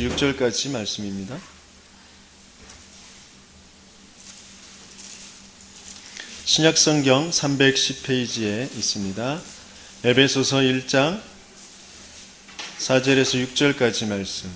6절까지 말씀입니다. 신약성경 310페이지에 있습니다. 에베소서 1장 4절에서 6절까지 말씀.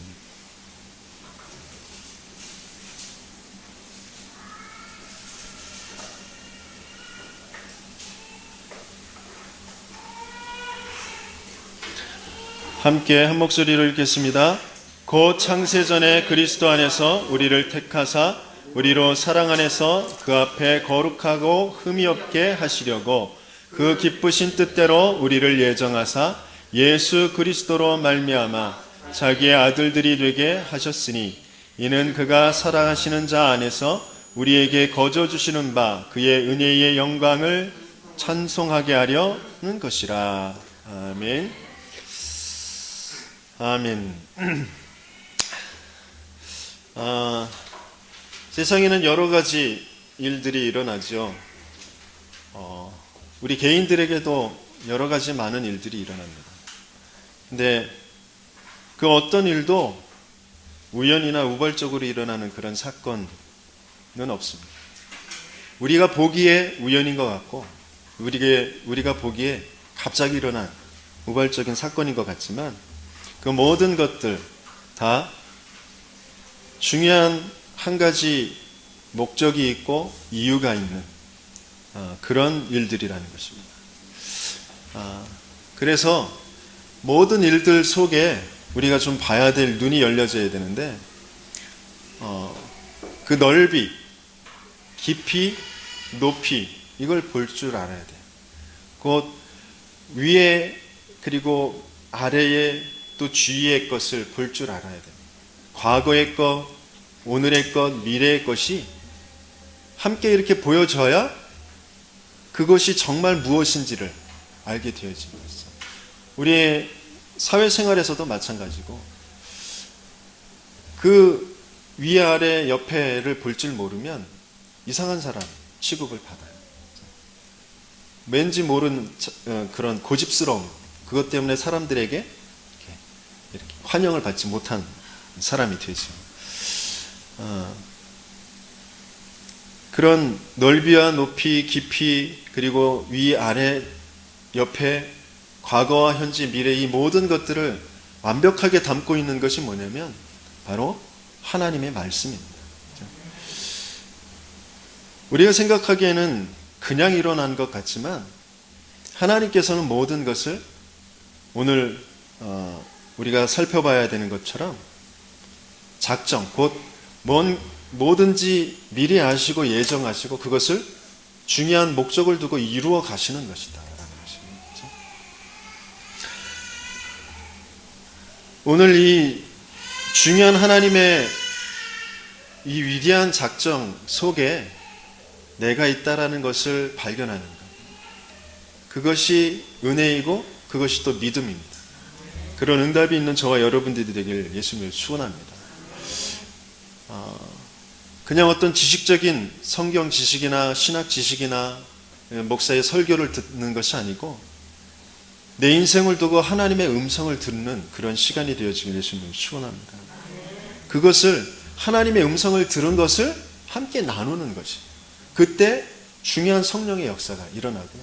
함께 한 목소리로 읽겠습니다. 곧 창세전에 그리스도 안에서 우리를 택하사 우리로 사랑 안에서 그 앞에 거룩하고 흠이 없게 하시려고 그 기쁘신 뜻대로 우리를 예정하사 예수 그리스도로 말미암아 자기의 아들들이 되게 하셨으니 이는 그가 사랑하시는 자 안에서 우리에게 거저 주시는 바 그의 은혜의 영광을 찬송하게 하려는 것이라. 아멘. 아멘. 세상에는 여러 가지 일들이 일어나죠. 우리 개인들에게도 여러 가지 많은 일들이 일어납니다. 근데 그 어떤 일도 우연이나 우발적으로 일어나는 그런 사건은 없습니다. 우리가 보기에 우연인 것 같고 우리가 보기에 갑자기 일어난 우발적인 사건인 것 같지만 그 모든 것들 다 중요한 한 가지 목적이 있고 이유가 있는 그런 일들이라는 것입니다. 그래서 모든 일들 속에 우리가 좀 봐야 될 눈이 열려져야 되는데 그 넓이, 깊이, 높이 이걸 볼 줄 알아야 돼요. 곧 위에 그리고 아래에 또 주위의 것을 볼 줄 알아야 됩니다. 과거의 것, 오늘의 것, 미래의 것이 함께 이렇게 보여져야 그것이 정말 무엇인지를 알게 되어지는 것이죠. 우리의 사회생활에서도 마찬가지고 그 위아래 옆에를 볼 줄 모르면 이상한 사람 취급을 받아요. 왠지 모르는 그런 고집스러움, 그것 때문에 사람들에게 이렇게 환영을 받지 못한 사람이 되죠. 그런 넓이와 높이, 깊이, 그리고 위, 아래, 옆에, 과거와 현재, 미래 이 모든 것들을 완벽하게 담고 있는 것이 뭐냐면 바로 하나님의 말씀입니다. 우리가 생각하기에는 그냥 일어난 것 같지만 하나님께서는 모든 것을 오늘 우리가 살펴봐야 되는 것처럼 작정, 곧 뭐든지 미리 아시고 예정하시고 그것을 중요한 목적을 두고 이루어 가시는 것이다 라는 것입니다. 오늘 이 중요한 하나님의 이 위대한 작정 속에 내가 있다라는 것을 발견하는 것, 그것이 은혜이고 그것이 또 믿음입니다. 그런 응답이 있는 저와 여러분들이 되길 예수님을 축원합니다. 그냥 어떤 지식적인 성경 지식이나 신학 지식이나 목사의 설교를 듣는 것이 아니고 내 인생을 두고 하나님의 음성을 듣는 그런 시간이 되어지길 예수님을 축원합니다. 그것을 하나님의 음성을 들은 것을 함께 나누는 것이 그때 중요한 성령의 역사가 일어나고요.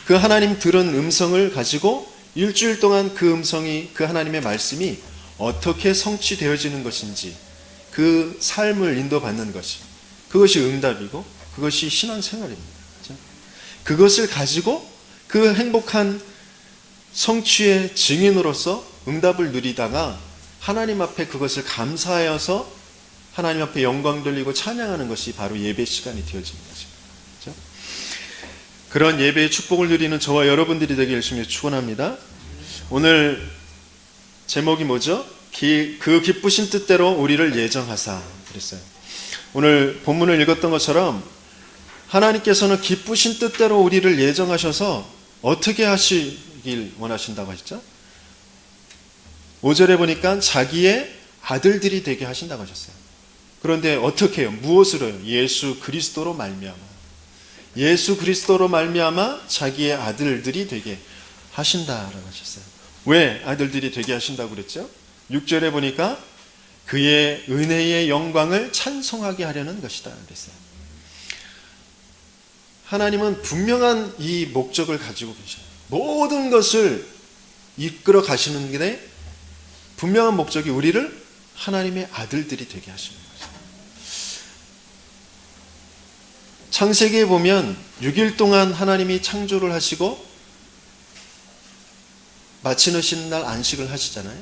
그 하나님 들은 음성을 가지고 일주일 동안 그 음성이 그 하나님의 말씀이 어떻게 성취되어지는 것인지 그 삶을 인도받는 것이 그것이 응답이고 그것이 신앙생활입니다. 그렇죠? 그것을 가지고 그 행복한 성취의 증인으로서 응답을 누리다가 하나님 앞에 그것을 감사하여서 하나님 앞에 영광 돌리고 찬양하는 것이 바로 예배 시간이 되어지는 것입니다. 그렇죠? 그런 예배의 축복을 누리는 저와 여러분들이 되길 열심히 축원합니다. 오늘 제목이 뭐죠? 그 기쁘신 뜻대로 우리를 예정하사 그랬어요. 오늘 본문을 읽었던 것처럼 하나님께서는 기쁘신 뜻대로 우리를 예정하셔서 어떻게 하시길 원하신다고 하셨죠? 5절에 보니까 자기의 아들들이 되게 하신다고 하셨어요. 그런데 어떻게 해요? 무엇으로요? 예수 그리스도로 말미암아. 예수 그리스도로 말미암아 자기의 아들들이 되게 하신다라고 하셨어요. 왜 아들들이 되게 하신다고 그랬죠? 6절에 보니까 그의 은혜의 영광을 찬송하게 하려는 것이다 그랬어요. 하나님은 분명한 이 목적을 가지고 계셔요. 모든 것을 이끌어 가시는 게 분명한 목적이 우리를 하나님의 아들들이 되게 하시는 거죠. 창세기에 보면 6일 동안 하나님이 창조를 하시고 마치는 날 안식을 하시잖아요.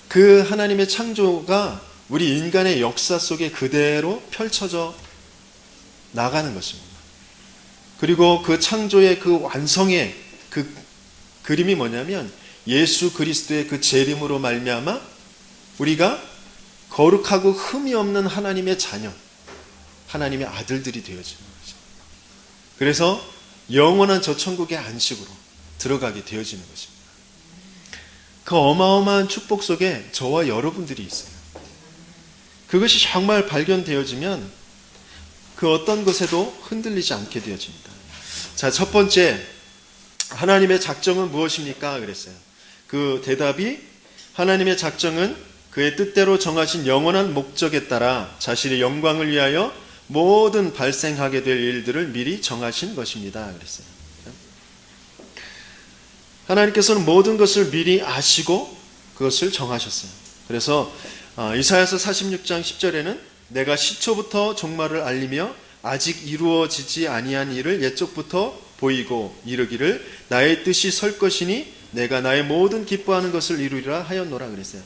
그 하나님의 창조가 우리 인간의 역사 속에 그대로 펼쳐져 나가는 것입니다. 그리고 그 창조의 그 완성의 그 그림이 뭐냐면 예수 그리스도의 그 재림으로 말미암아 우리가 거룩하고 흠이 없는 하나님의 자녀, 하나님의 아들들이 되어지는 거죠. 그래서 영원한 저 천국의 안식으로 들어가게 되어지는 것입니다. 그 어마어마한 축복 속에 저와 여러분들이 있어요. 그것이 정말 발견되어지면 그 어떤 것에도 흔들리지 않게 되어집니다. 자, 첫 번째, 하나님의 작정은 무엇입니까? 그랬어요. 그 대답이 하나님의 작정은 그의 뜻대로 정하신 영원한 목적에 따라 자신의 영광을 위하여 모든 발생하게 될 일들을 미리 정하신 것입니다. 그랬어요. 하나님께서는 모든 것을 미리 아시고 그것을 정하셨어요. 그래서 이사야서 46장 10절에는 내가 시초부터 종말을 알리며 아직 이루어지지 아니한 일을 옛적부터 보이고 이르기를 나의 뜻이 설 것이니 내가 나의 모든 기뻐하는 것을 이루리라 하였노라 그랬어요.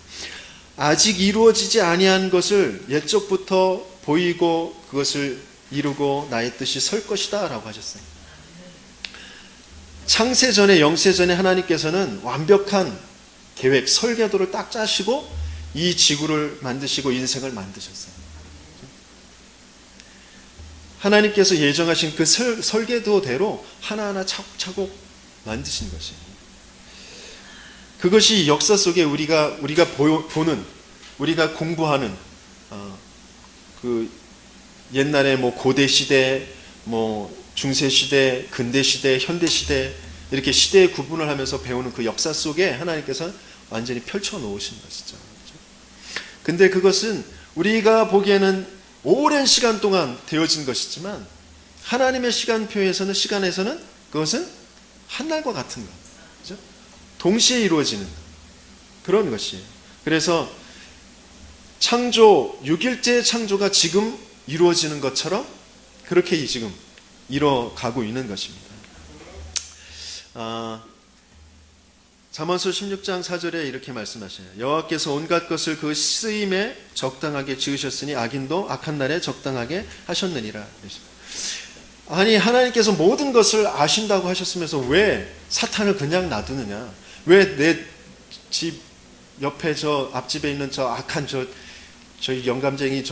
아직 이루어지지 아니한 것을 옛적부터 보이고 그것을 이루고 나의 뜻이 설 것이다 라고 하셨어요. 창세전에 영세전에 하나님께서는 완벽한 계획, 설계도를 딱 짜시고 이 지구를 만드시고 인생을 만드셨어요. 하나님께서 예정하신 그 설계도대로 하나하나 차곡차곡 만드신 것이에요. 그것이 역사 속에 우리가 보는, 우리가 공부하는 그 옛날에 뭐 고대 시대, 뭐 중세 시대, 근대 시대, 현대 시대 이렇게 시대의 구분을 하면서 배우는 그 역사 속에 하나님께서 완전히 펼쳐 놓으신 것이죠. 근데 그것은 우리가 보기에는 오랜 시간 동안 되어진 것이지만 하나님의 시간에서는 그것은 한날과 같은 것, 그렇죠? 동시에 이루어지는 그런 것이에요. 그래서 창조, 6일째 창조가 지금 이루어지는 것처럼 그렇게 지금 이뤄가고 있는 것입니다. 잠언서 16장 4절에 이렇게 말씀하셔요. 여호와께서 온갖 것을 그 쓰임에 적당하게 지으셨으니 악인도 악한 날에 적당하게 하셨느니라. 아니, 하나님께서 모든 것을 아신다고 하셨으면서 왜 사탄을 그냥 놔두느냐? 왜 내 집 옆에 저 앞집에 있는 저 악한 저 영감쟁이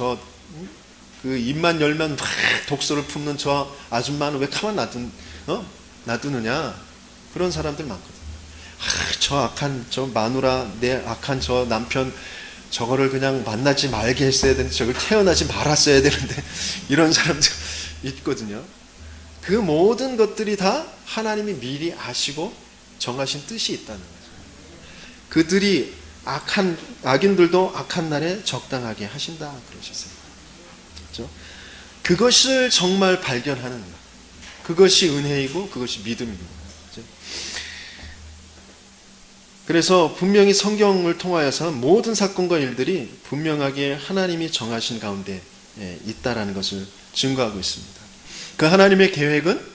그 입만 열면 막 독소를 품는 저 아줌마는 왜 가만 놔두느냐? 그런 사람들 많거든. 저 악한 저 마누라, 내 악한 저 남편, 저거를 그냥 만나지 말게 했어야 되는데, 저걸 태어나지 말았어야 되는데, 이런 사람들 있거든요. 그 모든 것들이 다 하나님이 미리 아시고 정하신 뜻이 있다는 거죠. 그들이 악인들도 악한 날에 적당하게 하신다 그러셨어요. 그렇죠? 그것을 정말 발견하는 것. 그것이 은혜이고 그것이 믿음입니다. 그렇죠? 그래서 분명히 성경을 통하여서 모든 사건과 일들이 분명하게 하나님이 정하신 가운데 있다라는 것을 증거하고 있습니다. 그 하나님의 계획은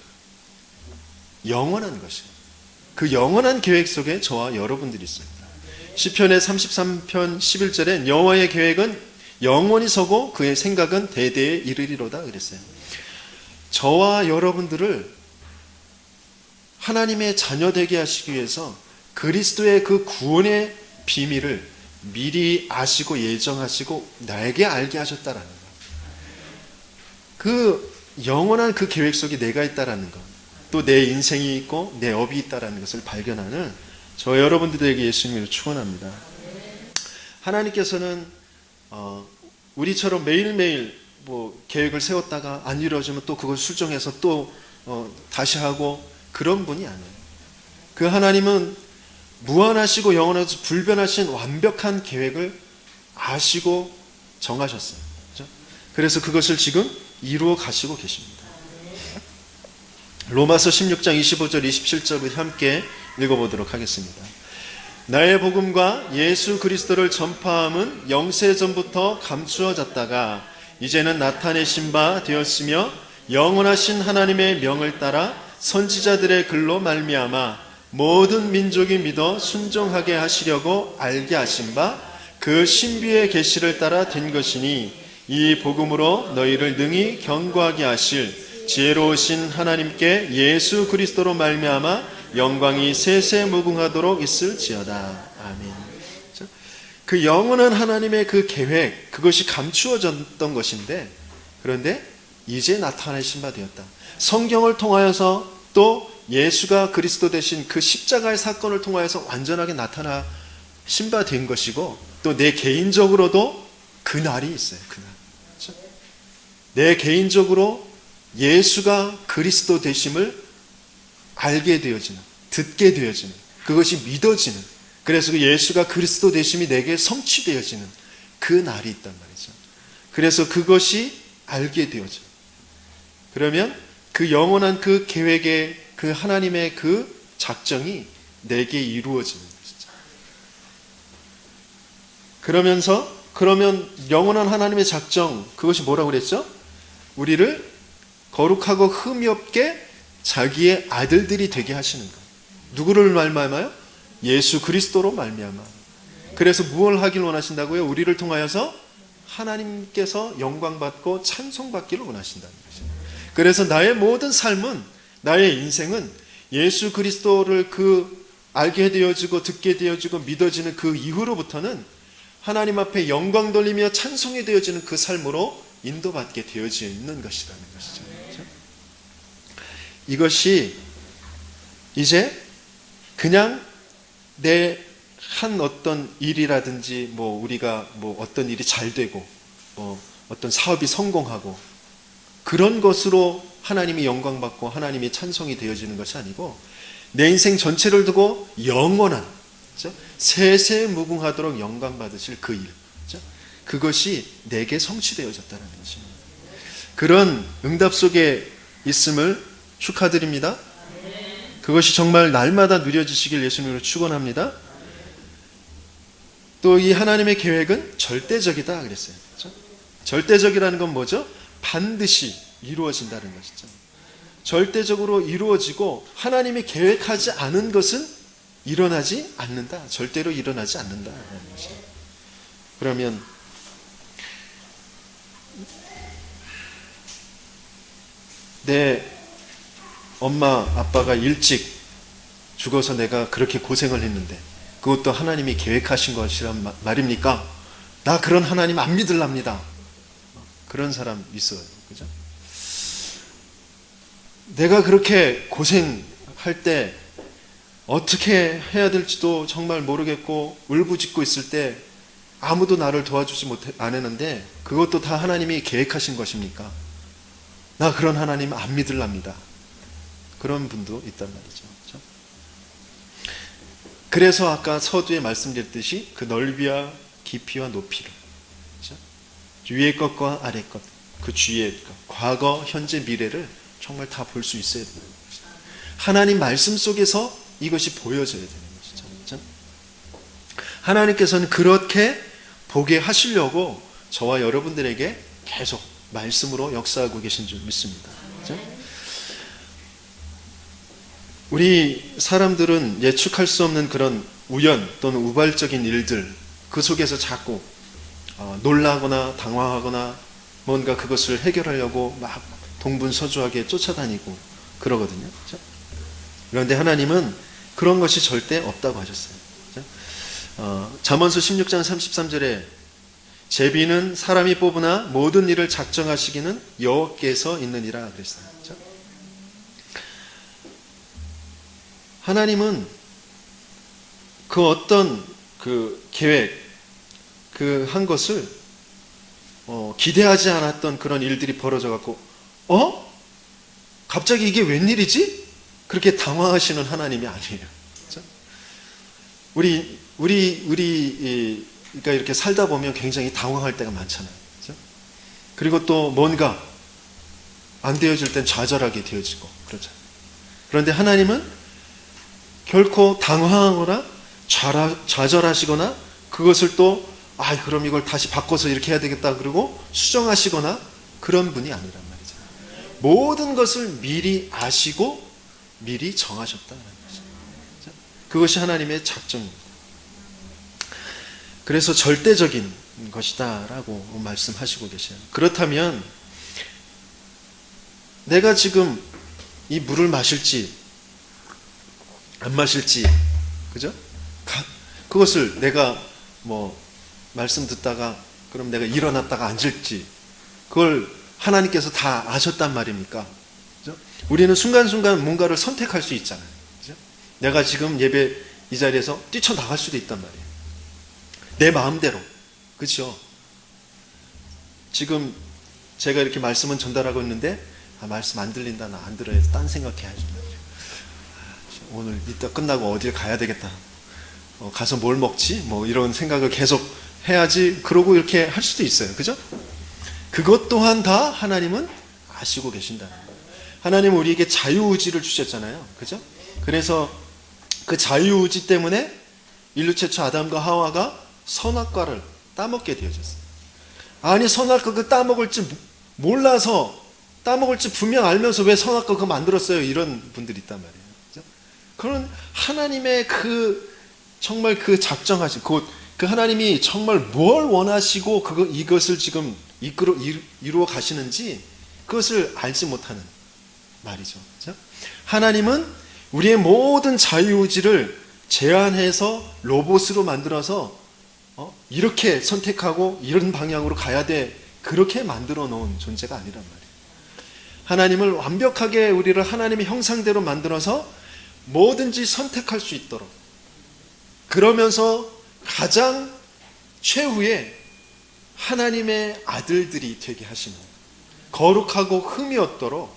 영원한 것이에요. 그 영원한 계획 속에 저와 여러분들이 있습니다. 시편의 33편 11절에 여호와의 계획은 영원히 서고 그의 생각은 대대에 이르리로다 그랬어요. 저와 여러분들을 하나님의 자녀 되게 하시기 위해서 그리스도의 그 구원의 비밀을 미리 아시고 예정하시고 나에게 알게 하셨다라는 것. 그 영원한 그 계획 속에 내가 있다라는 것, 또 내 인생이 있고 내 업이 있다라는 것을 발견하는 저 여러분들에게 예수님을 축원합니다. 하나님께서는 우리처럼 매일매일 뭐 계획을 세웠다가 안 이루어지면 또 그걸 수정해서 또 다시 하고 그런 분이 아니에요. 그 하나님은 무한하시고 영원하고 불변하신 완벽한 계획을 아시고 정하셨어요. 그렇죠? 그래서 그것을 지금 이루어 가시고 계십니다. 로마서 16장 25절 27절을 함께 읽어보도록 하겠습니다. 나의 복음과 예수 그리스도를 전파함은 영세전부터 감추어졌다가 이제는 나타내신 바 되었으며 영원하신 하나님의 명을 따라 선지자들의 글로 말미암아 모든 민족이 믿어 순종하게 하시려고 알게 하신 바 그 신비의 계시를 따라 된 것이니 이 복음으로 너희를 능히 견고하게 하실 지혜로우신 하나님께 예수 그리스도로 말미암아 영광이 세세무궁하도록 있을지어다. 아멘. 그 영원한 하나님의 그 계획, 그것이 감추어졌던 것인데, 그런데 이제 나타내신 바 되었다. 성경을 통하여서 또 예수가 그리스도 되신 그 십자가의 사건을 통하여서 완전하게 나타나신 바 된 것이고, 또 내 개인적으로도 그 날이 있어요. 그날. 그렇죠? 내 개인적으로 예수가 그리스도 되심을 알게 되어지는, 듣게 되어지는, 그것이 믿어지는, 그래서 그 예수가 그리스도 되심이 내게 성취되어지는 그 날이 있단 말이죠. 그래서 그것이 알게 되어져. 그러면 그 영원한 그 계획의 그 하나님의 그 작정이 내게 이루어지는 것이죠. 그러면 영원한 하나님의 작정, 그것이 뭐라고 그랬죠? 우리를 거룩하고 흠이 없게 자기의 아들들이 되게 하시는 것. 누구를 말미암아요? 예수 그리스도로 말미암아. 그래서 무엇을 하길 원하신다고요? 우리를 통하여서 하나님께서 영광받고 찬송받기를 원하신다는 것이죠. 그래서 나의 모든 삶은, 나의 인생은 예수 그리스도를 알게 되어지고 듣게 되어지고 믿어지는 그 이후로부터는 하나님 앞에 영광 돌리며 찬송이 되어지는 그 삶으로 인도받게 되어져 있는 것이라는 것이죠. 그렇죠? 이것이 이제 그냥 내 한 어떤 일이라든지 우리가 어떤 일이 잘 되고 어떤 사업이 성공하고 그런 것으로 하나님이 영광받고 하나님이 찬송이 되어지는 것이 아니고 내 인생 전체를 두고 영원한, 그렇죠? 세세무궁하도록 영광받으실 그 일, 그렇죠? 그것이 내게 성취되어졌다는 것입니다. 그런 응답 속에 있음을 축하드립니다. 그것이 정말 날마다 누려지시길 예수님으로 축원합니다. 또 이 하나님의 계획은 절대적이다 그랬어요. 그렇죠? 절대적이라는 건 뭐죠? 반드시 이루어진다는 것이죠. 절대적으로 이루어지고 하나님이 계획하지 않은 것은 일어나지 않는다. 절대로 일어나지 않는다는 것이죠. 그러면 내 엄마 아빠가 일찍 죽어서 내가 그렇게 고생을 했는데 그것도 하나님이 계획하신 것이란 말입니까? 나 그런 하나님 안 믿을랍니다. 그런 사람 있어요. 그죠? 내가 그렇게 고생할 때 어떻게 해야 될지도 정말 모르겠고 울부짖고 있을 때 아무도 나를 도와주지 않았는데 그것도 다 하나님이 계획하신 것입니까? 나 그런 하나님 안 믿을랍니다. 그런 분도 있단 말이죠. 그렇죠? 그래서 아까 서두에 말씀드렸듯이 그 넓이와 깊이와 높이를, 그렇죠? 위의 것과 아래 것, 그 주위의 것, 과거, 현재, 미래를 정말 다 볼 수 있어야 되는 것이죠. 하나님 말씀 속에서 이것이 보여져야 되는 것이죠. 그렇죠? 하나님께서는 그렇게 보게 하시려고 저와 여러분들에게 계속 말씀으로 역사하고 계신 줄 믿습니다. 그렇죠? 우리 사람들은 예측할 수 없는 그런 우연 또는 우발적인 일들, 그 속에서 자꾸 놀라거나 당황하거나 뭔가 그것을 해결하려고 막 동분서주하게 쫓아다니고 그러거든요. 그렇죠? 그런데 하나님은 그런 것이 절대 없다고 하셨어요. 그렇죠? 잠언서 16장 33절에 제비는 사람이 뽑으나 모든 일을 작정하시기는 여호와께서 있느니라 그랬어요. 그렇죠? 하나님은 그 어떤 그 계획, 그 한 것을 기대하지 않았던 그런 일들이 벌어져 갖고 갑자기 이게 웬일이지? 그렇게 당황하시는 하나님이 아니에요. 그렇죠? 우리 그러니까 이렇게 살다 보면 굉장히 당황할 때가 많잖아요. 그죠? 그리고 또 뭔가 안 되어질 땐 좌절하게 되어지고 그러죠. 그런데 하나님은 결코 당황하거나 좌절하시거나 그것을 또 그럼 이걸 다시 바꿔서 이렇게 해야 되겠다 그러고 수정하시거나 그런 분이 아니란 말이죠. 모든 것을 미리 아시고 미리 정하셨다는 것이죠. 그것이 하나님의 작정입니다. 그래서 절대적인 것이다라고 말씀하시고 계세요. 그렇다면 내가 지금 이 물을 마실지 안 마실지, 그죠? 그것을 내가 말씀 듣다가 그럼 내가 일어났다가 앉을지 그걸 하나님께서 다 아셨단 말입니까? 그죠? 우리는 순간순간 뭔가를 선택할 수 있잖아요. 그죠? 내가 지금 예배 이 자리에서 뛰쳐나갈 수도 있단 말이에요. 내 마음대로. 그렇죠? 지금 제가 이렇게 말씀은 전달하고 있는데 말씀 안 들린다, 나 안 들어야 딴 생각해야지. 오늘 이따 끝나고 어딜 가야 되겠다. 가서 뭘 먹지? 이런 생각을 계속 해야지. 그러고 이렇게 할 수도 있어요. 그죠? 그것 또한 다 하나님은 아시고 계신다는 거예요. 하나님은 우리에게 자유의지를 주셨잖아요. 그죠? 그래서 그 자유의지 때문에 인류 최초 아담과 하와가 선악과를 따먹게 되어졌어요. 아니 선악과 그 따먹을지 몰라서 따먹을지 분명 알면서 왜 선악과 그거 만들었어요? 이런 분들이 있단 말이에요. 그죠? 그런 하나님의 정말 작정하신 그 하나님이 정말 뭘 원하시고 이것을 지금 이루어 가시는지 그것을 알지 못하는 말이죠. 그죠? 하나님은 우리의 모든 자유의지를 제한해서 로봇으로 만들어서 이렇게 선택하고 이런 방향으로 가야 돼 그렇게 만들어 놓은 존재가 아니란 말이에요. 하나님을 완벽하게 우리를 하나님의 형상대로 만들어서 뭐든지 선택할 수 있도록 그러면서 가장 최후의 하나님의 아들들이 되게 하시는 거룩하고 흠이 없도록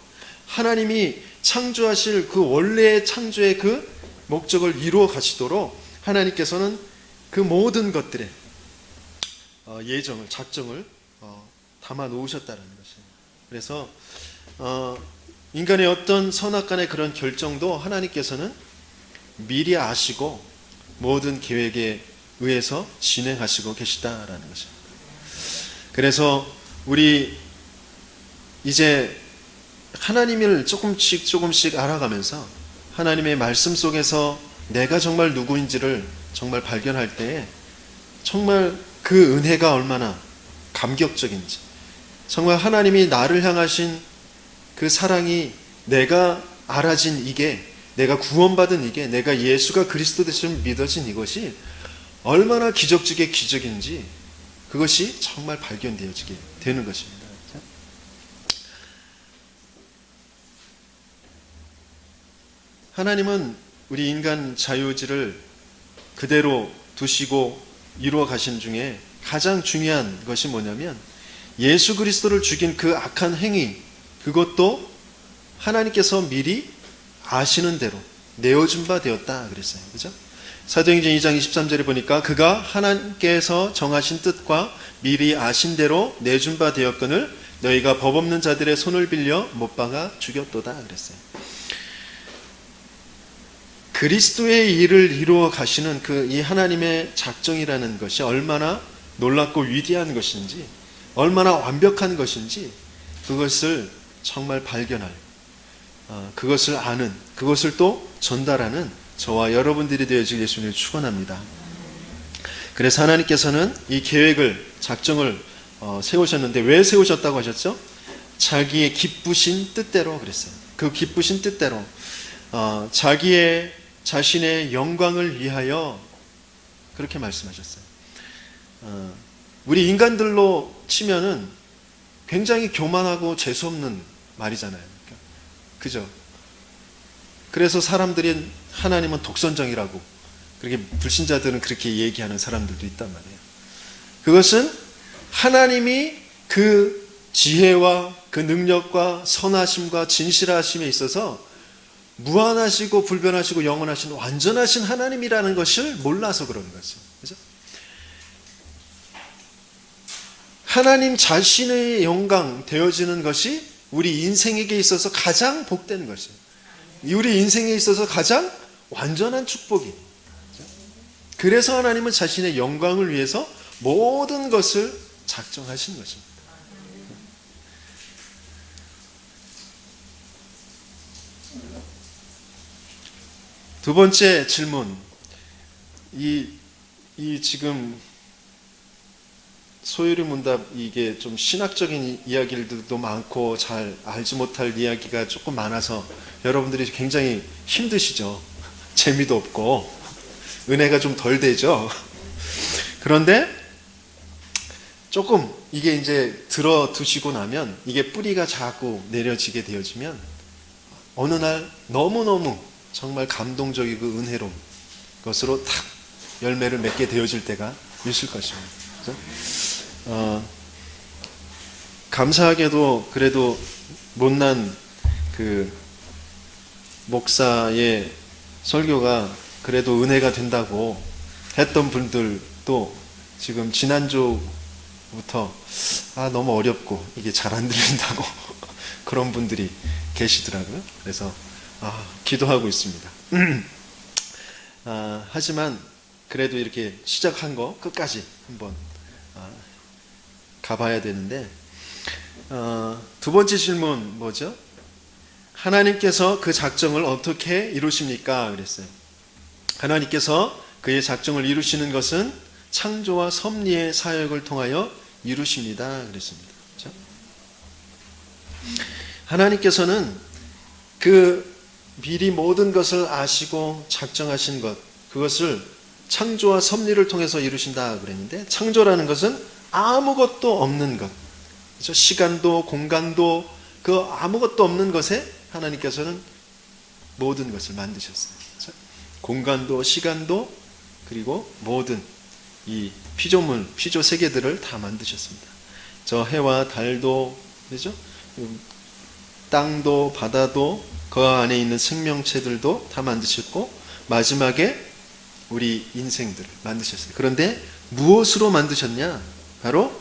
하나님이 창조하실 그 원래의 창조의 그 목적을 이루어 가시도록 하나님께서는 그 모든 것들의 예정을 작정을 담아 놓으셨다는 것이에요. 그래서 인간의 어떤 선악간의 그런 결정도 하나님께서는 미리 아시고 모든 계획에 의해서 진행하시고 계시다라는 것입니다. 그래서 우리 이제 하나님을 조금씩 알아가면서 하나님의 말씀 속에서 내가 정말 누구인지를 정말 발견할 때에 정말 그 은혜가 얼마나 감격적인지, 정말 하나님이 나를 향하신 그 사랑이 내가 알아진 이게, 내가 구원받은 이게, 내가 예수가 그리스도 되심을 믿어진 이것이 얼마나 기적적의 기적인지 그것이 정말 발견되어지게 되는 것입니다. 하나님은 우리 인간 자유의지를 그대로 두시고 이루어 가신 중에 가장 중요한 것이 뭐냐면 예수 그리스도를 죽인 그 악한 행위, 그것도 하나님께서 미리 아시는 대로 내어준 바 되었다 그랬어요. 그죠? 사도행전 2장 23절에 보니까 그가 하나님께서 정하신 뜻과 미리 아신 대로 내준 바 되었거늘 너희가 법 없는 자들의 손을 빌려 못 박아 죽였도다 그랬어요. 그리스도의 일을 이루어 가시는 그 이 하나님의 작정이라는 것이 얼마나 놀랍고 위대한 것인지, 얼마나 완벽한 것인지 그것을 정말 발견할, 그것을 아는, 그것을 또 전달하는 저와 여러분들이 되어지길 예수님을 축원합니다. 그래서 하나님께서는 이 계획을, 작정을 세우셨는데 왜 세우셨다고 하셨죠? 자기의 기쁘신 뜻대로 그랬어요. 그 기쁘신 뜻대로 자신의 영광을 위하여 그렇게 말씀하셨어요. 우리 인간들로 치면은 굉장히 교만하고 재수없는 말이잖아요. 그죠? 그래서 사람들이 하나님은 독선정이라고, 그렇게 불신자들은 그렇게 얘기하는 사람들도 있단 말이에요. 그것은 하나님이 그 지혜와 그 능력과 선하심과 진실하심에 있어서 무한하시고 불변하시고 영원하신 완전하신 하나님이라는 것을 몰라서 그런 거죠. 그죠? 하나님 자신의 영광 되어지는 것이 우리 인생에게 있어서 가장 복된 것이에요. 우리 인생에 있어서 가장 완전한 축복이에요. 그래서 하나님은 자신의 영광을 위해서 모든 것을 작정하신 것입니다. 두 번째 질문. 이 지금 소유리 문답, 이게 좀 신학적인 이야기들도 많고 잘 알지 못할 이야기가 조금 많아서 여러분들이 굉장히 힘드시죠. 재미도 없고 은혜가 좀 덜 되죠. 그런데 조금 이게 이제 들어두시고 나면 이게 뿌리가 자꾸 내려지게 되어지면 어느 날 너무너무 정말 감동적이고 은혜로운 것으로 탁 열매를 맺게 되어질 때가 있을 것입니다. 그래서 감사하게도 그래도 못난 그 목사의 설교가 그래도 은혜가 된다고 했던 분들도 지금 지난주부터 너무 어렵고 이게 잘 안 들린다고 그런 분들이 계시더라고요. 그래서 기도하고 있습니다. 하지만 그래도 이렇게 시작한 거 끝까지 한번 가봐야 되는데, 두 번째 질문 뭐죠? 하나님께서 그 작정을 어떻게 이루십니까? 그랬어요. 하나님께서 그의 작정을 이루시는 것은 창조와 섭리의 사역을 통하여 이루십니다. 그랬습니다. 그렇죠? 하나님께서는 그 미리 모든 것을 아시고 작정하신 것, 그것을 창조와 섭리를 통해서 이루신다 그랬는데, 창조라는 것은 아무것도 없는 것, 그렇죠? 시간도 공간도 그 아무것도 없는 것에 하나님께서는 모든 것을 만드셨어요. 그렇죠? 공간도 시간도 그리고 모든 이 피조물, 피조 세계들을 다 만드셨습니다. 저 해와 달도, 그렇죠? 땅도 바다도 그 안에 있는 생명체들도 다 만드셨고, 마지막에 우리 인생들을 만드셨어요. 그런데 무엇으로 만드셨냐? 바로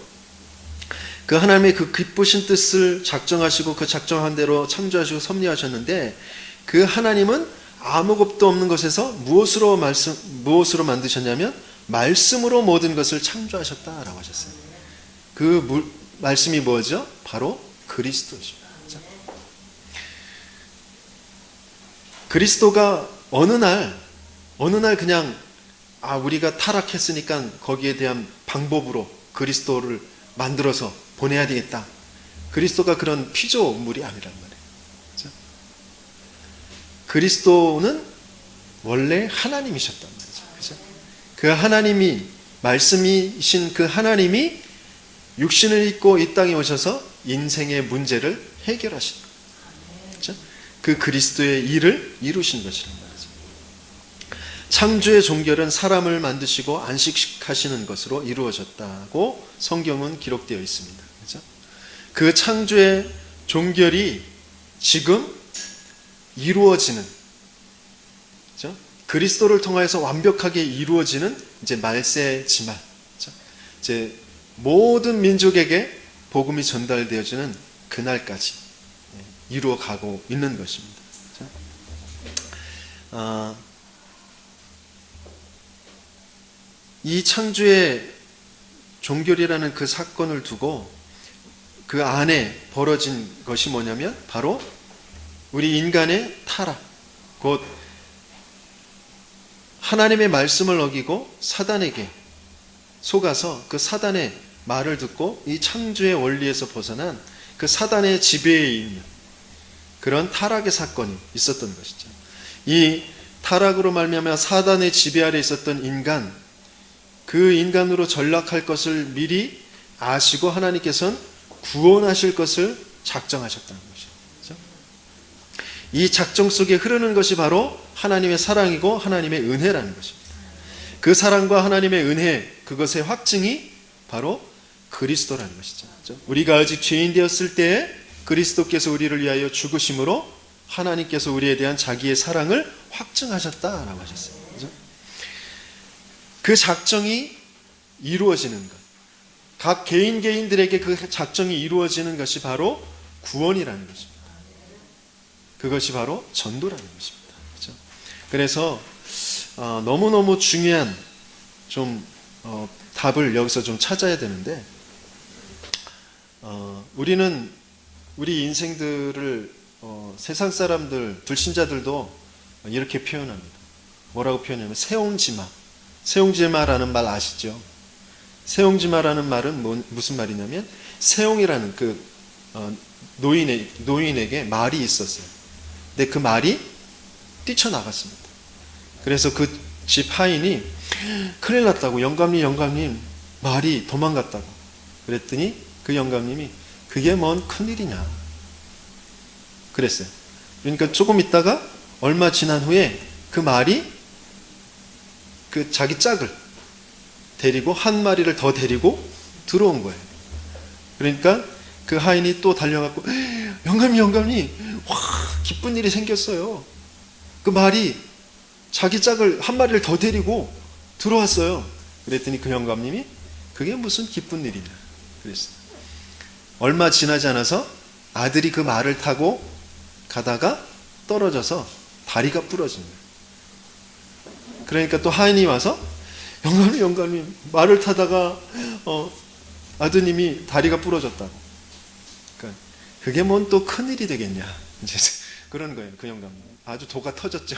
그 하나님의 그 기쁘신 뜻을 작정하시고 그 작정한 대로 창조하시고 섭리하셨는데, 그 하나님은 아무것도 없는 것에서 무엇으로 만드셨냐면 말씀으로 모든 것을 창조하셨다라고 하셨어요. 그 말씀이 뭐죠? 바로 그리스도죠. 그리스도가 어느 날 그냥 우리가 타락했으니까 거기에 대한 방법으로 그리스도를 만들어서 보내야 되겠다. 그리스도가 그런 피조물이 아니란 말이에요. 그렇죠? 그리스도는 원래 하나님이셨단 말이죠. 그렇죠? 그 하나님이, 말씀이신 그 하나님이 육신을 입고 이 땅에 오셔서 인생의 문제를 해결하신 거예요. 그렇죠? 그 그리스도의 일을 이루신 것이란 말이죠. 창조의 종결은 사람을 만드시고 안식하시는 것으로 이루어졌다고 성경은 기록되어 있습니다. 그렇죠? 그 창조의 종결이 지금 이루어지는, 그렇죠? 그리스도를 통해서 완벽하게 이루어지는 이제 말세지만, 그렇죠? 이제 모든 민족에게 복음이 전달되어지는 그날까지 이루어가고 있는 것입니다. 그렇죠? 이 창조의 종결이라는 그 사건을 두고 그 안에 벌어진 것이 뭐냐면 바로 우리 인간의 타락, 곧 하나님의 말씀을 어기고 사단에게 속아서 그 사단의 말을 듣고 이 창조의 원리에서 벗어난 그 사단의 지배에 있는 그런 타락의 사건이 있었던 것이죠. 이 타락으로 말미암아 사단의 지배 아래 있었던 인간, 그 인간으로 전락할 것을 미리 아시고 하나님께서는 구원하실 것을 작정하셨다는 것이죠. 그렇죠? 이 작정 속에 흐르는 것이 바로 하나님의 사랑이고 하나님의 은혜라는 것입니다. 그 사랑과 하나님의 은혜, 그것의 확증이 바로 그리스도라는 것이죠. 그렇죠? 우리가 아직 죄인 되었을 때에 그리스도께서 우리를 위하여 죽으심으로 하나님께서 우리에 대한 자기의 사랑을 확증하셨다라고 하셨어요. 그렇죠? 그 작정이 이루어지는 것, 각 개인들에게 그 작정이 이루어지는 것이 바로 구원이라는 것입니다. 그것이 바로 전도라는 것입니다. 그렇죠? 그래서 너무너무 중요한 답을 여기서 좀 찾아야 되는데, 우리는 우리 인생들을 세상 사람들, 불신자들도 이렇게 표현합니다. 뭐라고 표현하냐면 세옹지마라는 말 아시죠? 세옹지마라는 말은 무슨 말이냐면, 세옹이라는 노인에게 말이 있었어요. 근데 그 말이 뛰쳐나갔습니다. 그래서 그 집 하인이 큰일 났다고, 영감님 말이 도망갔다고 그랬더니 그 영감님이 그게 뭔 큰일이냐 그랬어요. 그러니까 조금 있다가 얼마 지난 후에 그 말이 그 자기 짝을 데리고 한 마리를 더 데리고 들어온 거예요. 그러니까 그 하인이 또 달려가고, 영감님 와, 기쁜 일이 생겼어요. 그 말이 자기 짝을 한 마리를 더 데리고 들어왔어요. 그랬더니 그 영감님이 그게 무슨 기쁜 일이냐 그랬어요. 얼마 지나지 않아서 아들이 그 말을 타고 가다가 떨어져서 다리가 부러진 거예요. 그러니까 또 하인이 와서, 영감님 말을 타다가 아드님이 다리가 부러졌다고. 그러니까 그게 뭔 또 큰일이 되겠냐 이제 그런 거예요. 그 영감님 아주 도가 터졌죠.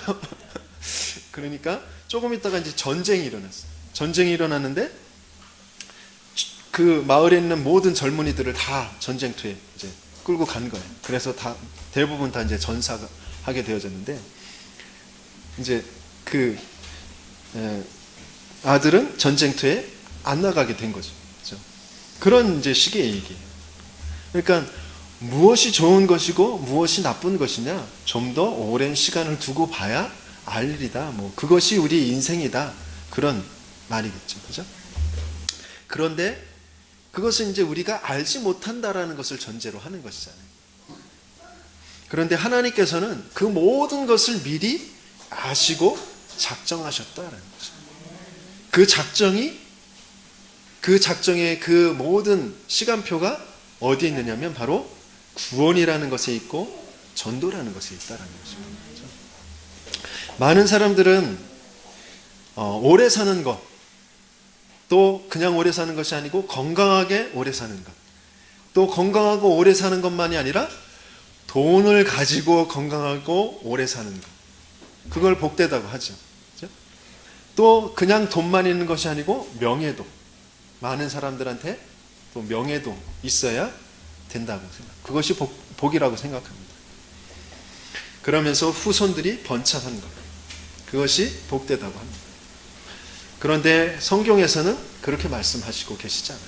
그러니까 조금 있다가 이제 전쟁이 일어났어요. 전쟁이 일어났는데 그 마을에 있는 모든 젊은이들을 다 전쟁터에 이제 끌고 간 거예요. 그래서 대부분 다 이제 전사하게 되어졌는데, 이제 그 아들은 전쟁터에 안 나가게 된 거죠. 그렇죠? 그런 이제 식의 얘기예요. 그러니까 무엇이 좋은 것이고 무엇이 나쁜 것이냐, 좀 더 오랜 시간을 두고 봐야 알 일이다. 그것이 우리 인생이다. 그런 말이겠죠. 그죠? 그런데 그것은 이제 우리가 알지 못한다라는 것을 전제로 하는 것이잖아요. 그런데 하나님께서는 그 모든 것을 미리 아시고 작정하셨다라는 거죠. 그 작정의 그 모든 시간표가 어디에 있느냐면 바로 구원이라는 것에 있고 전도라는 것에 있다라는 것입니다. 많은 사람들은 오래 사는 것, 또 그냥 오래 사는 것이 아니고 건강하게 오래 사는 것, 또 건강하고 오래 사는 것만이 아니라 돈을 가지고 건강하고 오래 사는 것, 그걸 복되다고 하죠. 그렇죠? 또 그냥 돈만 있는 것이 아니고 명예도, 많은 사람들한테 또 명예도 있어야 된다고 생각합니다. 그것이 복이라고 생각합니다. 그러면서 후손들이 번창한 것, 그것이 복되다고 합니다. 그런데 성경에서는 그렇게 말씀하시고 계시지 않아요.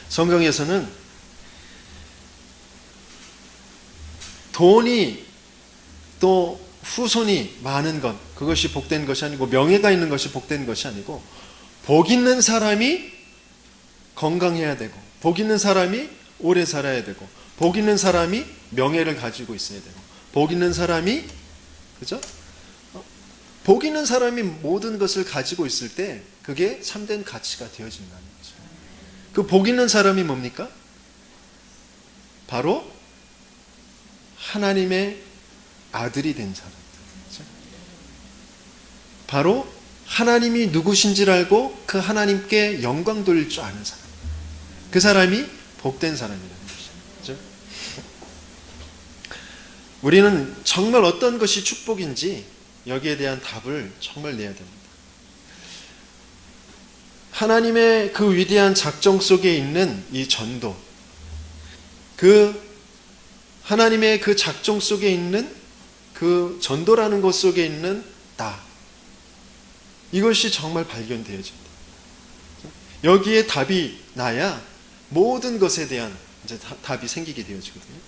성경에서는 돈이 또 후손이 많은 것, 그것이 복된 것이 아니고, 명예가 있는 것이 복된 것이 아니고, 복 있는 사람이 건강해야 되고, 복 있는 사람이 오래 살아야 되고, 복 있는 사람이 명예를 가지고 있어야 되고, 복 있는 사람이, 그죠? 복 있는 사람이 모든 것을 가지고 있을 때 그게 참된 가치가 되어진다는 거죠. 그 복 있는 사람이 뭡니까? 바로 하나님의 아들이 된 사람들. 그렇죠? 바로 하나님이 누구신지를 알고 그 하나님께 영광 돌릴 줄 아는 사람. 그 사람이 복된 사람이라는 것이죠. 그렇죠? 우리는 정말 어떤 것이 축복인지 여기에 대한 답을 정말 내야 됩니다. 하나님의 그 위대한 작정 속에 있는 이 전도, 그 하나님의 그 작정 속에 있는 그 전도라는 것 속에 있는 나, 이것이 정말 발견되어집니다. 여기에 답이 나야 모든 것에 대한 이제 답이 생기게 되어지거든요.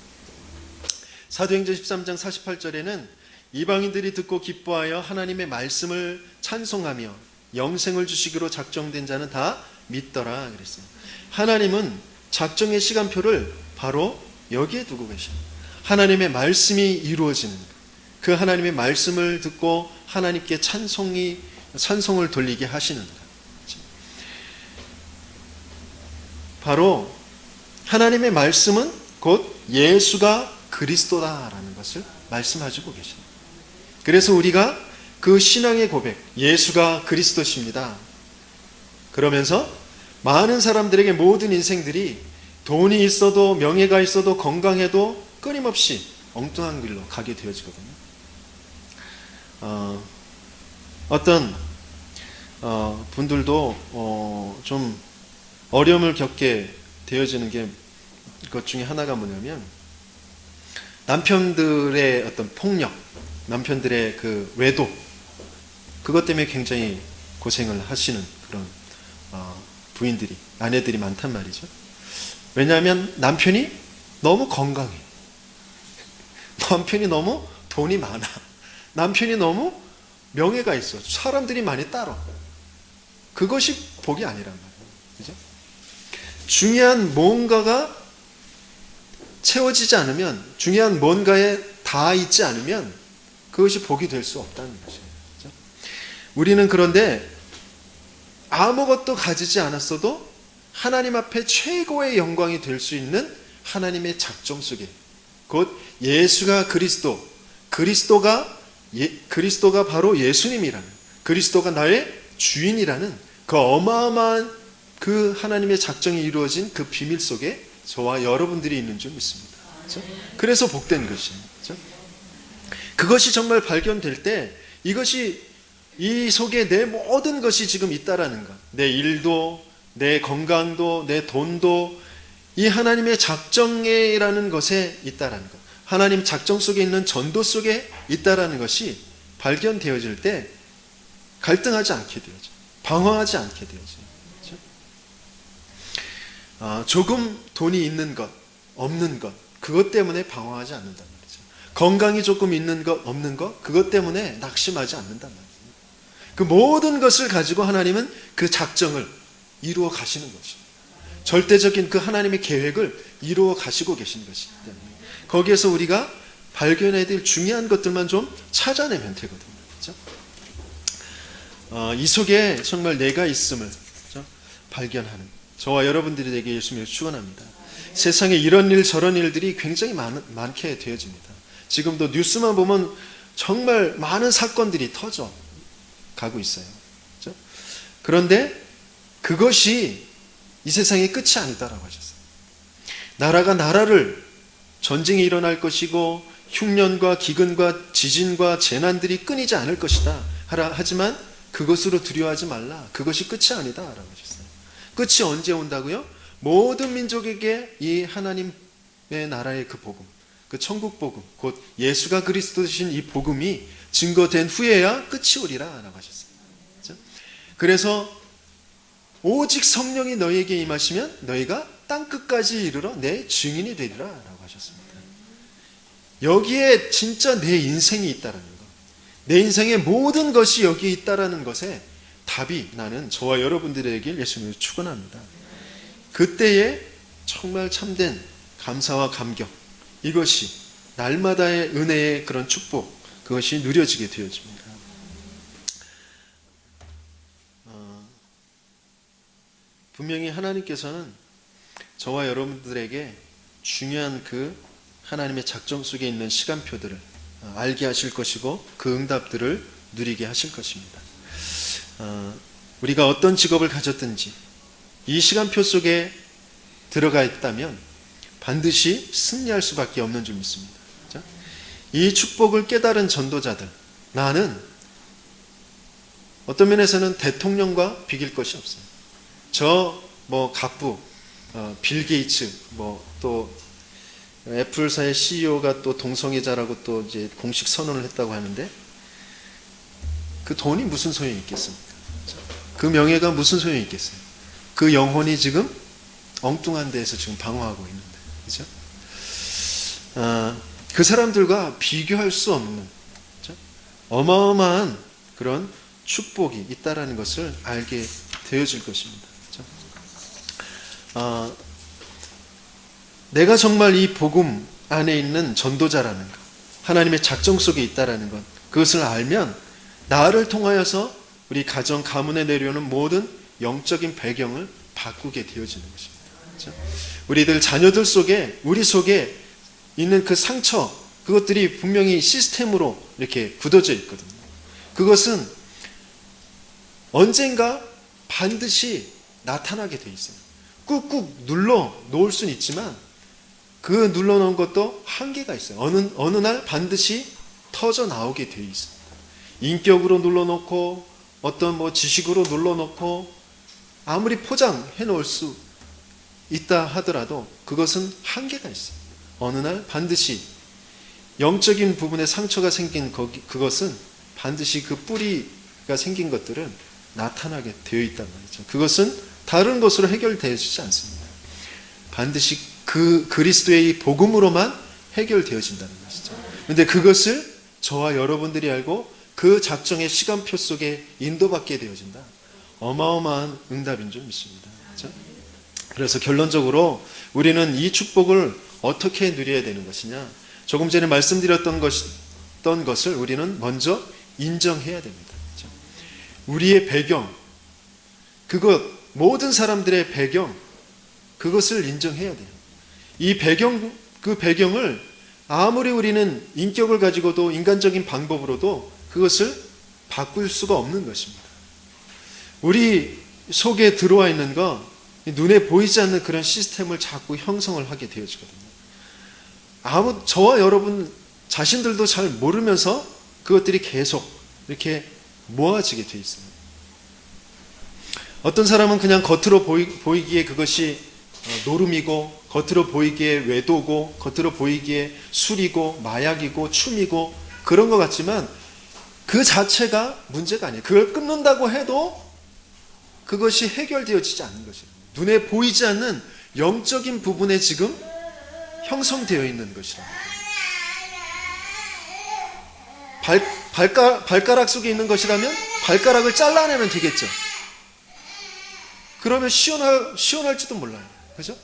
사도행전 13장 48절에는 이방인들이 듣고 기뻐하여 하나님의 말씀을 찬송하며 영생을 주시기로 작정된 자는 다 믿더라 그랬어요. 하나님은 작정의 시간표를 바로 여기에 두고 계십니다. 하나님의 말씀이 이루어지는 것, 그 하나님의 말씀을 듣고 하나님께 찬송을 돌리게 하시는 것. 바로 하나님의 말씀은 곧 예수가 그리스도다라는 것을 말씀해주고 계십니다. 그래서 우리가 그 신앙의 고백, 예수가 그리스도십니다. 그러면서 많은 사람들에게 모든 인생들이 돈이 있어도 명예가 있어도 건강해도 끊임없이 엉뚱한 길로 가게 되어지거든요. 어떤 분들도 좀 어려움을 겪게 되어지는 게 것 중에 하나가 뭐냐면 남편들의 어떤 폭력, 남편들의 그 외도, 그것 때문에 굉장히 고생을 하시는 그런 부인들이, 아내들이 많단 말이죠. 왜냐하면 남편이 너무 건강해, 남편이 너무 돈이 많아, 남편이 너무 명예가 있어, 사람들이 많이 따라. 그것이 복이 아니란 말이에요. 그죠? 중요한 뭔가가 채워지지 않으면, 중요한 뭔가에 다 있지 않으면 그것이 복이 될 수 없다는 것이에요. 그죠? 우리는 그런데 아무것도 가지지 않았어도 하나님 앞에 최고의 영광이 될 수 있는 하나님의 작정 속에, 곧 예수가 그리스도가 바로 예수님이라는, 그리스도가 나의 주인이라는 그 어마어마한 그 하나님의 작정이 이루어진 그 비밀 속에 저와 여러분들이 있는 줄 믿습니다. 그렇죠? 그래서 복된 것이에요. 그렇죠? 그것이 정말 발견될 때, 이것이 이 속에 내 모든 것이 지금 있다라는 것, 내 일도, 내 건강도, 내 돈도 이 하나님의 작정이라는 것에 있다라는 것, 하나님 작정 속에 있는 전도 속에 있다라는 것이 발견되어질 때 갈등하지 않게 되어져, 방황하지 않게 되어져. 조금 돈이 있는 것, 없는 것, 그것 때문에 방황하지 않는단 말이죠. 건강이 조금 있는 것, 없는 것, 그것 때문에 낙심하지 않는단 말이에요. 그 모든 것을 가지고 하나님은 그 작정을 이루어 가시는 것이죠. 절대적인 그 하나님의 계획을 이루어 가시고 계신 것이기 때문에 거기에서 우리가 발견해야 될 중요한 것들만 좀 찾아내면 되거든요. 그렇죠? 이 속에 정말 내가 있음을, 그렇죠? 발견하는, 저와 여러분들이 되게 예수님을 축원합니다. 세상에 이런 일 저런 일들이 굉장히 많게 되어집니다. 지금도 뉴스만 보면 정말 많은 사건들이 터져 가고 있어요. 그렇죠? 그런데 그것이 이 세상의 끝이 아니다라고 하셨어요. 나라가 나라를, 전쟁이 일어날 것이고 흉년과 기근과 지진과 재난들이 끊이지 않을 것이다. 하지만 그것으로 두려워하지 말라. 그것이 끝이 아니다라고 하셨어요. 끝이 언제 온다고요? 모든 민족에게 이 하나님의 나라의 그 복음, 그 천국 복음, 곧 예수가 그리스도이신 이 복음이 증거된 후에야 끝이 오리라 라고 하셨어요. 그렇죠? 그래서 오직 성령이 너희에게 임하시면 너희가 땅끝까지 이르러 내 증인이 되리라 라고 하셨습니다. 여기에 진짜 내 인생이 있다라는 것, 내 인생의 모든 것이 여기에 있다라는 것에 답이, 나는 저와 여러분들에게 예수님을 축원합니다. 그때에 정말 참된 감사와 감격, 이것이 날마다의 은혜의 그런 축복, 그것이 누려지게 되어집니다. 분명히 하나님께서는 저와 여러분들에게 중요한 그 하나님의 작정 속에 있는 시간표들을 알게 하실 것이고 그 응답들을 누리게 하실 것입니다. 우리가 어떤 직업을 가졌든지 이 시간표 속에 들어가 있다면 반드시 승리할 수밖에 없는 줄 믿습니다. 이 축복을 깨달은 전도자들, 나는 어떤 면에서는 대통령과 비길 것이 없어요. 갑부, 빌 게이츠, 또 애플사의 CEO가 또 동성애자라고 또 이제 공식 선언을 했다고 하는데, 그 돈이 무슨 소용이 있겠습니까? 그 명예가 무슨 소용이 있겠어요? 그 영혼이 지금 엉뚱한 데에서 지금 방황하고 있는데, 그죠? 그 사람들과 비교할 수 없는, 그죠? 어마어마한 그런 축복이 있다라는 것을 알게 되어질 것입니다. 그죠? 내가 정말 이 복음 안에 있는 전도자라는 것, 하나님의 작정 속에 있다라는 것, 그것을 알면 나를 통하여서 우리 가정, 가문에 내려오는 모든 영적인 배경을 바꾸게 되어지는 것입니다. 그렇죠? 우리들 자녀들 속에, 우리 속에 있는 그 상처, 그것들이 분명히 시스템으로 이렇게 굳어져 있거든요. 그것은 언젠가 반드시 나타나게 돼 있어요. 꾹꾹 눌러 놓을 수는 있지만 그 눌러 놓은 것도 한계가 있어요. 어느 날 반드시 터져 나오게 돼 있습니다. 인격으로 눌러 놓고 어떤 뭐 지식으로 눌러 놓고 아무리 포장해 놓을 수 있다 하더라도 그것은 한계가 있어요. 어느 날 반드시 영적인 부분에 상처가 생긴 그것은 반드시 그 뿌리가 생긴 것들은 나타나게 되어 있단 말이죠. 그것은 다른 것으로 해결되어지지 않습니다. 반드시 그 그리스도의 복음으로만 해결되어진다는 것이죠. 그런데 그것을 저와 여러분들이 알고 그 작정의 시간표 속에 인도받게 되어진다. 어마어마한 응답인 줄 믿습니다. 그렇죠? 그래서 결론적으로 우리는 이 축복을 어떻게 누려야 되는 것이냐? 조금 전에 말씀드렸던 것을 우리는 먼저 인정해야 됩니다. 그렇죠? 우리의 배경, 그것 모든 사람들의 배경, 그것을 인정해야 돼요. 이 배경, 그 배경을 아무리 우리는 인격을 가지고도 인간적인 방법으로도 그것을 바꿀 수가 없는 것입니다. 우리 속에 들어와 있는 거, 눈에 보이지 않는 그런 시스템을 자꾸 형성을 하게 되어지거든요. 저와 여러분 자신들도 잘 모르면서 그것들이 계속 이렇게 모아지게 되어 있습니다. 어떤 사람은 그냥 겉으로 보이기에 그것이 노름이고, 겉으로 보이기에 외도고, 겉으로 보이기에 술이고, 마약이고, 춤이고 그런 것 같지만 그 자체가 문제가 아니에요. 그걸 끊는다고 해도 그것이 해결되어지지 않는 것이에요. 눈에 보이지 않는 영적인 부분에 지금 형성되어 있는 것이라. 발가락 속에 있는 것이라면 발가락을 잘라내면 되겠죠. 그러면 시원할지도 몰라요. 그죠?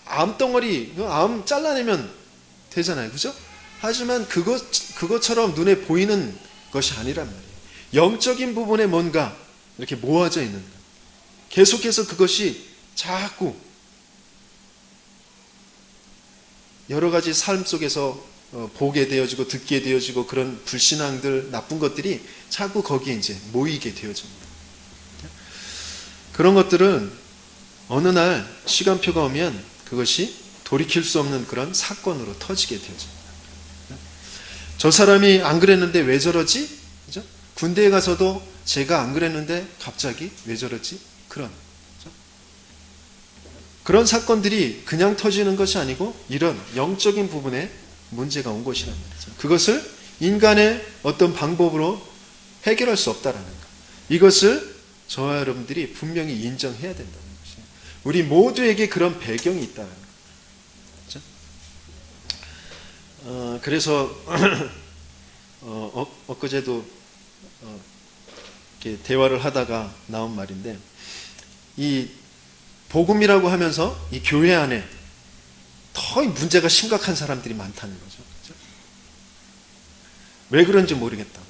암덩어리, 암 잘라내면 되잖아요. 그죠? 하지만 그것처럼 눈에 보이는 것이 아니란 말이에요. 영적인 부분에 뭔가 이렇게 모아져 있는 것. 계속해서 그것이 자꾸 여러 가지 삶 속에서 보게 되어지고 듣게 되어지고 그런 불신앙들, 나쁜 것들이 자꾸 거기에 이제 모이게 되어집니다. 그런 것들은 어느 날 시간표가 오면 그것이 돌이킬 수 없는 그런 사건으로 터지게 되어집니다. 저 사람이 안 그랬는데 왜 저러지? 그죠? 군대에 가서도 제가 안 그랬는데 갑자기 왜 저러지? 그런 사건들이 그냥 터지는 것이 아니고 이런 영적인 부분에 문제가 온 것이란 말이죠. 그것을 인간의 어떤 방법으로 해결할 수 없다라는 것. 이것을 저와 여러분들이 분명히 인정해야 된다는 것이에요. 우리 모두에게 그런 배경이 있다는 거죠. 그래서 엊그제도 이렇게 대화를 하다가 나온 말인데, 이 복음이라고 하면서 이 교회 안에 더 문제가 심각한 사람들이 많다는 거죠. 그렇죠? 왜 그런지 모르겠다고.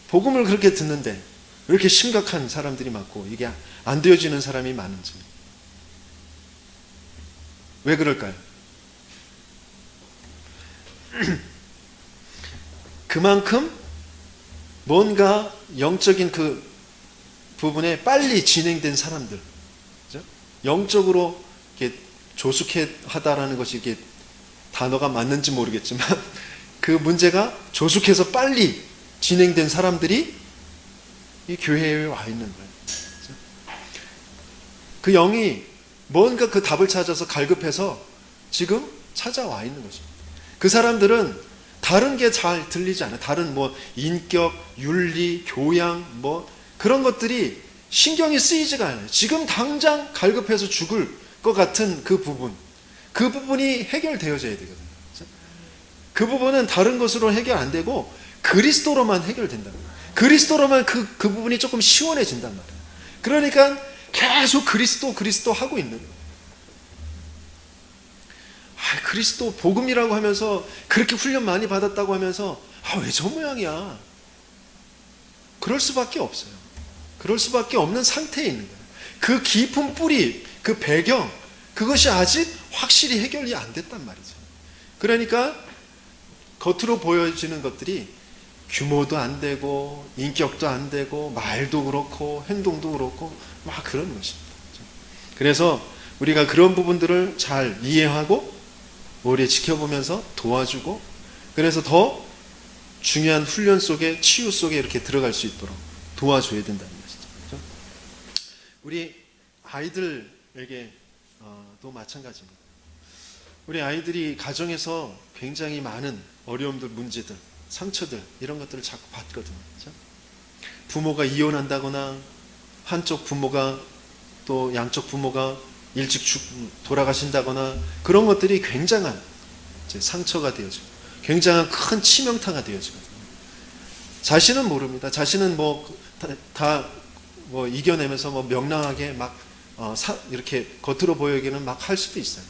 복음을 그렇게 듣는데 왜 이렇게 심각한 사람들이 많고 이게 안 되어지는 사람이 많은지. 왜 그럴까요? 그만큼 뭔가 영적인 그 부분에 빨리 진행된 사람들, 그렇죠? 영적으로 이렇게 조숙하다라는 것이 이게 단어가 맞는지 모르겠지만 그 문제가 조숙해서 빨리 진행된 사람들이 이 교회에 와 있는 거예요. 그렇죠? 그 영이 뭔가 그 답을 찾아서 갈급해서 지금 찾아와 있는 것입니다. 그 사람들은 다른 게 잘 들리지 않아요. 다른 뭐 인격, 윤리, 교양 뭐 그런 것들이 신경이 쓰이지가 않아요. 지금 당장 갈급해서 죽을 것 같은 그 부분이 해결되어져야 되거든요. 그 부분은 다른 것으로 해결 안 되고 그리스도로만 해결된다는 거예요. 그리스도로만 그 부분이 조금 시원해진단 말이에요. 그러니까 계속 그리스도 하고 있는 거예요. 그리스도 복음이라고 하면서 그렇게 훈련 많이 받았다고 하면서 왜 저 모양이야? 그럴 수밖에 없어요. 그럴 수밖에 없는 상태에 있는 거예요. 그 깊은 뿌리, 그 배경, 그것이 아직 확실히 해결이 안 됐단 말이죠. 그러니까 겉으로 보여지는 것들이 규모도 안 되고 인격도 안 되고 말도 그렇고 행동도 그렇고 막 그런 것입니다. 그래서 우리가 그런 부분들을 잘 이해하고 오래 지켜보면서 도와주고, 그래서 더 중요한 훈련 속에, 치유 속에 이렇게 들어갈 수 있도록 도와줘야 된다는 것이죠. 그렇죠? 우리 아이들에게 도 마찬가지입니다. 우리 아이들이 가정에서 굉장히 많은 어려움들, 문제들, 상처들 이런 것들을 자꾸 받거든요. 그렇죠? 부모가 이혼한다거나 한쪽 부모가 또 양쪽 부모가 일찍 돌아가신다거나 그런 것들이 굉장한 상처가 되어지고 굉장한 큰 치명타가 되어지거든요. 자신은 모릅니다. 자신은 다 이겨내면서 명랑하게 막 이렇게 겉으로 보이기는 막 할 수도 있어요.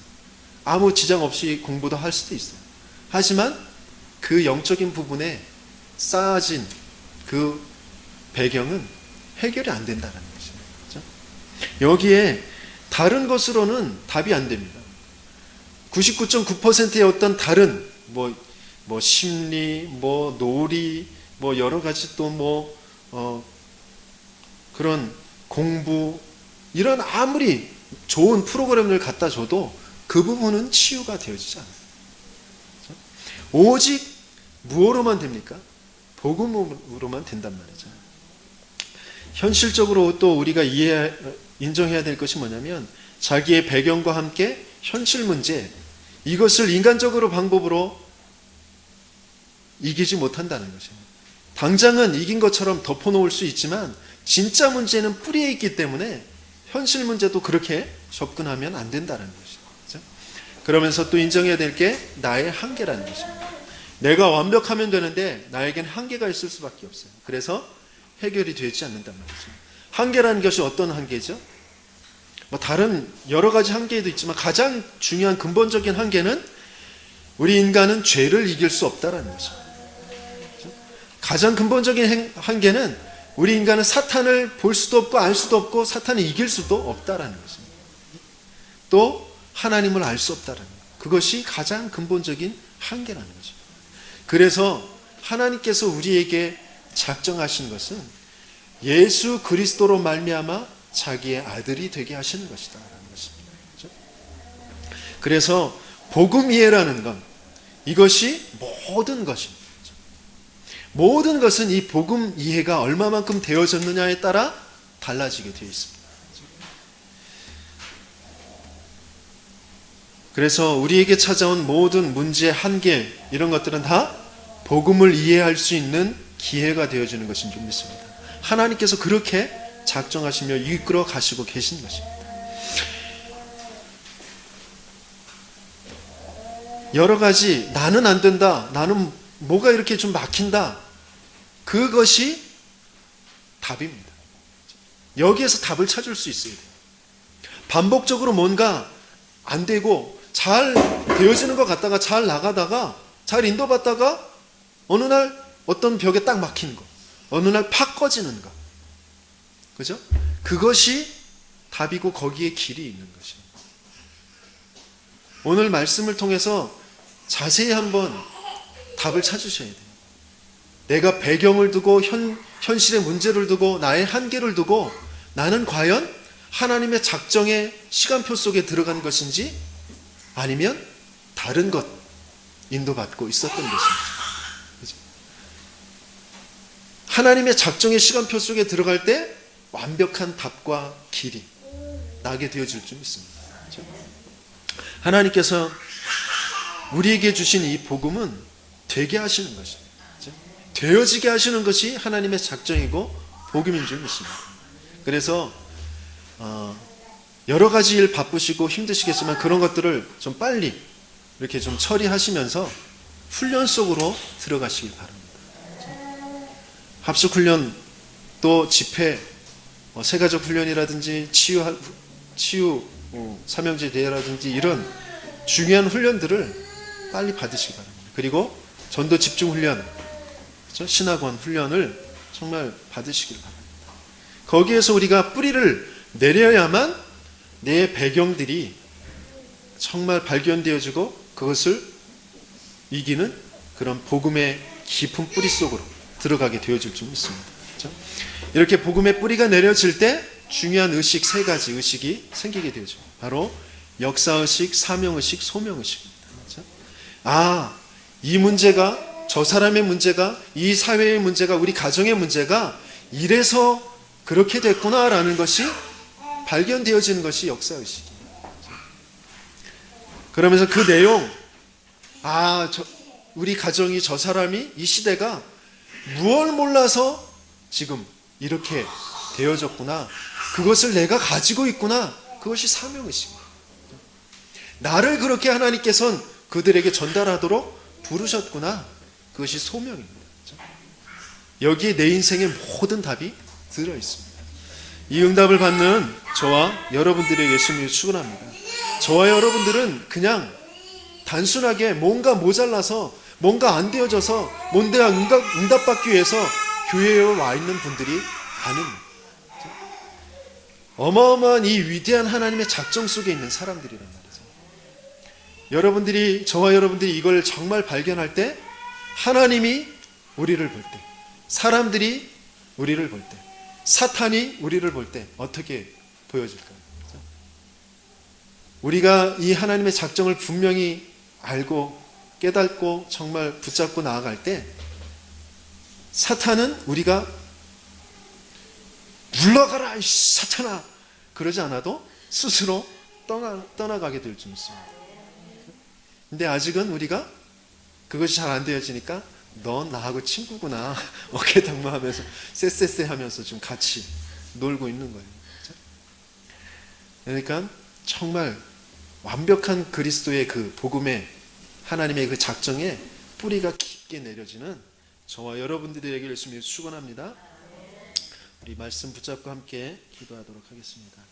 아무 지장 없이 공부도 할 수도 있어요. 하지만 그 영적인 부분에 쌓아진 그 배경은 해결이 안 된다는 것이죠. 그렇죠? 여기에 다른 것으로는 답이 안 됩니다. 99.9%의 어떤 다른 심리, 놀이, 여러 가지 또 그런 공부, 이런 아무리 좋은 프로그램을 갖다 줘도 그 부분은 치유가 되어지지 않아요. 그렇죠? 오직 무엇로만 됩니까? 복음으로만 된단 말이죠. 현실적으로 또 우리가 인정해야 될 것이 뭐냐면, 자기의 배경과 함께 현실 문제, 이것을 인간적으로 방법으로 이기지 못한다는 것이에요. 당장은 이긴 것처럼 덮어놓을 수 있지만 진짜 문제는 뿌리에 있기 때문에 현실 문제도 그렇게 접근하면 안 된다는 것이죠. 그렇죠? 그러면서 또 인정해야 될 게 나의 한계라는 것입니다. 내가 완벽하면 되는데 나에겐 한계가 있을 수밖에 없어요. 그래서 해결이 되지 않는단 말이죠. 한계라는 것이 어떤 한계죠? 다른 여러 가지 한계도 있지만 가장 중요한 근본적인 한계는 우리 인간은 죄를 이길 수 없다는 것입니다. 가장 근본적인 한계는 우리 인간은 사탄을 볼 수도 없고 알 수도 없고 사탄을 이길 수도 없다라는 것입니다. 또 하나님을 알 수 없다라는 것. 그것이 가장 근본적인 한계라는 거죠. 그래서 하나님께서 우리에게 작정하신 것은 예수 그리스도로 말미암아 자기의 아들이 되게 하시는 것이다라는 것입니다. 그렇죠? 그래서 복음 이해라는 건 이것이 모든 것입니다. 그렇죠? 모든 것은 이 복음 이해가 얼마만큼 되어졌느냐에 따라 달라지게 되어 있습니다. 그렇죠? 그래서 우리에게 찾아온 모든 문제, 한계 이런 것들은 다 복음을 이해할 수 있는 기회가 되어지는 것인 줄 믿습니다. 하나님께서 그렇게 작정하시며 이끌어 가시고 계신 것입니다. 여러 가지 나는 안 된다, 나는 뭐가 이렇게 좀 막힌다, 그것이 답입니다. 여기에서 답을 찾을 수 있어야 돼요. 반복적으로 뭔가 안 되고 잘 되어지는 것 같다가 잘 나가다가 잘 인도받다가 어느 날 어떤 벽에 딱 막히는 거, 어느 날 팍 꺼지는 거, 그죠? 그것이 답이고 거기에 길이 있는 것입니다. 오늘 말씀을 통해서 자세히 한번 답을 찾으셔야 돼요. 내가 배경을 두고 현실의 문제를 두고 나의 한계를 두고 나는 과연 하나님의 작정의 시간표 속에 들어간 것인지 아니면 다른 것 인도받고 있었던 것인지. 그죠? 하나님의 작정의 시간표 속에 들어갈 때 완벽한 답과 길이 나게 되어질 줄 믿습니다. 그렇죠? 하나님께서 우리에게 주신 이 복음은 되게 하시는 것입니다. 그렇죠? 되어지게 하시는 것이 하나님의 작정이고 복음인 줄 믿습니다. 그래서 여러 가지 일 바쁘시고 힘드시겠지만 그런 것들을 좀 빨리 이렇게 좀 처리하시면서 훈련 속으로 들어가시길 바랍니다. 그렇죠? 합숙훈련 또 집회, 세가족 훈련이라든지 치유 삼형제 대회라든지 이런 중요한 훈련들을 빨리 받으시기 바랍니다. 그리고 전도 집중 훈련, 그렇죠? 신학원 훈련을 정말 받으시길 바랍니다. 거기에서 우리가 뿌리를 내려야만 내 배경들이 정말 발견되어지고 그것을 이기는 그런 복음의 깊은 뿌리 속으로 들어가게 되어질 줄 믿습니다. 그렇죠? 이렇게 복음의 뿌리가 내려질 때 중요한 의식, 세 가지 의식이 생기게 되죠. 바로 역사의식, 사명의식, 소명의식입니다. 그렇죠? 아, 이 문제가, 저 사람의 문제가, 이 사회의 문제가, 우리 가정의 문제가 이래서 그렇게 됐구나라는 것이 발견되어지는 것이 역사의식이에요. 그러면서 그 내용, 우리 가정이, 저 사람이, 이 시대가 무엇을 몰라서 지금 이렇게 되어졌구나, 그것을 내가 가지고 있구나, 그것이 사명의식입니다. 나를 그렇게 하나님께서는 그들에게 전달하도록 부르셨구나, 그것이 소명입니다. 여기에 내 인생의 모든 답이 들어있습니다. 이 응답을 받는 저와 여러분들에게 예수님을 축원합니다. 저와 여러분들은 그냥 단순하게 뭔가 모자라서, 뭔가 안 되어져서, 뭔가 응답받기 위해서 교회에 와 있는 분들이 아닙니다. 어마어마한 이 위대한 하나님의 작정 속에 있는 사람들이란 말이죠. 여러분들이, 저와 여러분들이 이걸 정말 발견할 때, 하나님이 우리를 볼 때, 사람들이 우리를 볼 때, 사탄이 우리를 볼 때 어떻게 보여질까요? 우리가 이 하나님의 작정을 분명히 알고 깨닫고 정말 붙잡고 나아갈 때, 사탄은 우리가 물러가라 이 사탄아 그러지 않아도 스스로 떠나가게 될 줄 믿습니다. 근데 아직은 우리가 그것이 잘 안 되어지니까 넌 나하고 친구구나 어깨 동무하면서 쎄쎄쎄 하면서 좀 같이 놀고 있는 거예요. 그러니까 정말 완벽한 그리스도의 그 복음의 하나님의 그 작정에 뿌리가 깊게 내려지는 저와 여러분들에게 예수님을 축원합니다. 우리 말씀 붙잡고 함께 기도하도록 하겠습니다.